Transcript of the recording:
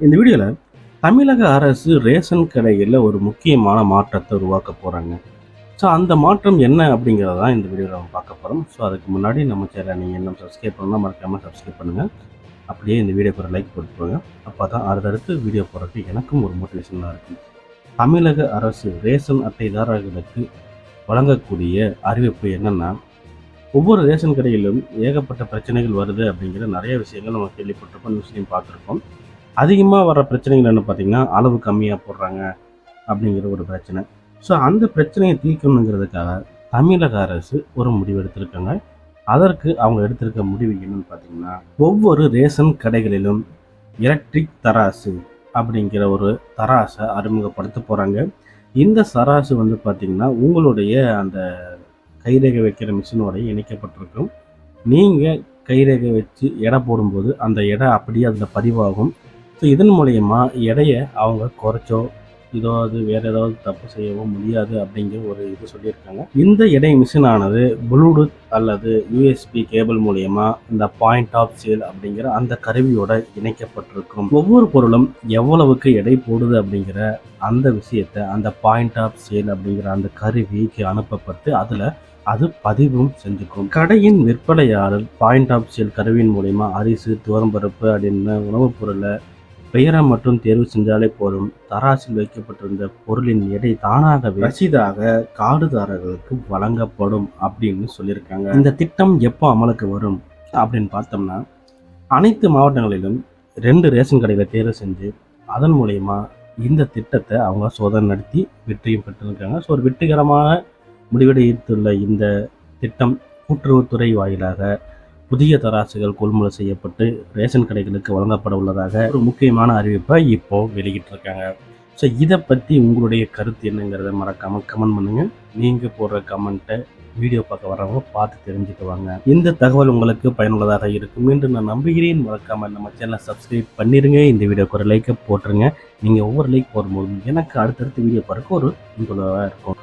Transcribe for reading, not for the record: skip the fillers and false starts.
இந்த வீடியோவில் தமிழக அரசு ரேஷன் கடைகளில் ஒரு முக்கியமான மாற்றத்தை உருவாக்க போகிறாங்க. ஸோ அந்த மாற்றம் என்ன அப்படிங்கிறத தான் இந்த வீடியோவில் நம்ம பார்க்க போகிறோம். ஸோ அதுக்கு முன்னாடி நம்ம சேனலை நீங்கள் இன்னும் சப்ஸ்கிரைப் பண்ணணும்னா மறக்காமல் சப்ஸ்கிரைப் பண்ணுங்கள். அப்படியே இந்த வீடியோக்கு ஒரு லைக் போட்டுக்கோங்க. அப்போ தான் அடுத்தடுத்து வீடியோ போடுறதுக்கு எனக்கும் ஒரு மோட்டிவேஷனாக இருக்கும். தமிழக அரசு ரேஷன் அட்டைதாரர்களுக்கு வழங்கக்கூடிய அறிவிப்பு என்னென்னா, ஒவ்வொரு ரேஷன் கடையிலும் ஏகப்பட்ட பிரச்சனைகள் வருது அப்படிங்கிற நிறைய விஷயங்கள் நம்ம கேள்விப்பட்டிருப்போம், நியூஸ்லையும் பார்த்துருக்கோம். அதிகமாக வர பிரச்சனைகள் என்ன பார்த்திங்கன்னா, அளவு கம்மியாக போடுறாங்க அப்படிங்கிற ஒரு பிரச்சனை. ஸோ அந்த பிரச்சனையை தீர்க்கணுங்கிறதுக்காக தமிழக அரசு ஒரு முடிவு எடுத்திருக்காங்க. அதற்கு அவங்க எடுத்திருக்க முடிவு என்னன்னு பார்த்தீங்கன்னா, ஒவ்வொரு ரேஷன் கடைகளிலும் எலக்ட்ரிக் தராசு அப்படிங்கிற ஒரு தராசை அறிமுகப்படுத்த போகிறாங்க. இந்த தராசு வந்து பார்த்திங்கன்னா உங்களுடைய அந்த கைரேகை வைக்கிற மிஷினோடைய இணைக்கப்பட்டிருக்கும். நீங்கள் கைரேகை வச்சு எடை போடும்போது அந்த எடை அப்படியே அதில் பதிவாகும். ஸோ இதன் மூலயமா எடையை அவங்க குறைச்சோ ஏதாவது வேறு ஏதாவது தப்பு செய்யவோ முடியாது அப்படிங்கிற ஒரு இது சொல்லியிருக்காங்க. இந்த எடை மிஷினானது ப்ளூடூத் அல்லது யூஎஸ்பி கேபிள் மூலயமா இந்த பாயிண்ட் ஆஃப் சேல் அப்படிங்கிற அந்த கருவியோட இணைக்கப்பட்டிருக்கும். ஒவ்வொரு பொருளும் எவ்வளவுக்கு எடை போடுது அப்படிங்கிற அந்த விஷயத்தை அந்த பாயிண்ட் ஆஃப் சேல் அப்படிங்கிற அந்த கருவிக்கு அனுப்பப்பட்டு அதில் அது பதிவும் செஞ்சுக்கும். கடையின் விற்பனையாளர் பாயிண்ட் ஆஃப் சேல் கருவியின் மூலயமா அரிசி, துவரம்பருப்பு அப்படின்னு உணவுப் பொருளை பெயரை மட்டும் தேர்வு செஞ்சாலே போதும். தராசில் வைக்கப்பட்டிருந்த பொருளின் எடை தானாகவே ரசீதாக கார்டுதாரர்களுக்கு வழங்கப்படும் அப்படின்னு சொல்லியிருக்காங்க. இந்த திட்டம் எப்போ அமலுக்கு வரும் அப்படின்னு பார்த்தோம்னா, அனைத்து மாவட்டங்களிலும் 2 ரேஷன் கடைகளை தேர்வு செஞ்சு அதன் மூலயமா இந்த திட்டத்தை அவங்க சோதனை நடத்தி வெற்றியும் பெற்றிருக்காங்க. ஸோ ஒரு வெற்றிகரமான முடிவெடுத்துள்ள இந்த திட்டம் கூட்டுறவுத்துறை வாயிலாக புதிய தராசுகள் கொள்முதல் செய்யப்பட்டு ரேஷன் கடைகளுக்கு வழங்கப்பட உள்ளதாக ஒரு முக்கியமான அறிவிப்பை இப்போ வெளியிட்டிருக்காங்க. ஸோ இதை பற்றி உங்களுடைய கருத்து என்னங்கிறத மறக்காமல் கமெண்ட் பண்ணுங்கள். நீங்கள் போடுற கமெண்ட்டை வீடியோ பார்க்க வரவங்க பார்த்து தெரிஞ்சுக்குவாங்க. இந்த தகவல் உங்களுக்கு பயனுள்ளதாக இருக்கும் என்று நான் நம்புகிறேன். மறக்காமல் நம்ம சேனலை சப்ஸ்கிரைப் பண்ணிடுங்க. இந்த வீடியோக்கு ஒரு லைக்கை போட்டுருங்க. நீங்கள் ஒவ்வொரு லைக் போடும்போதும் எனக்கு அடுத்தடுத்த வீடியோ பார்க்க ஒரு இன்ட்ரோவாக இருக்கும்.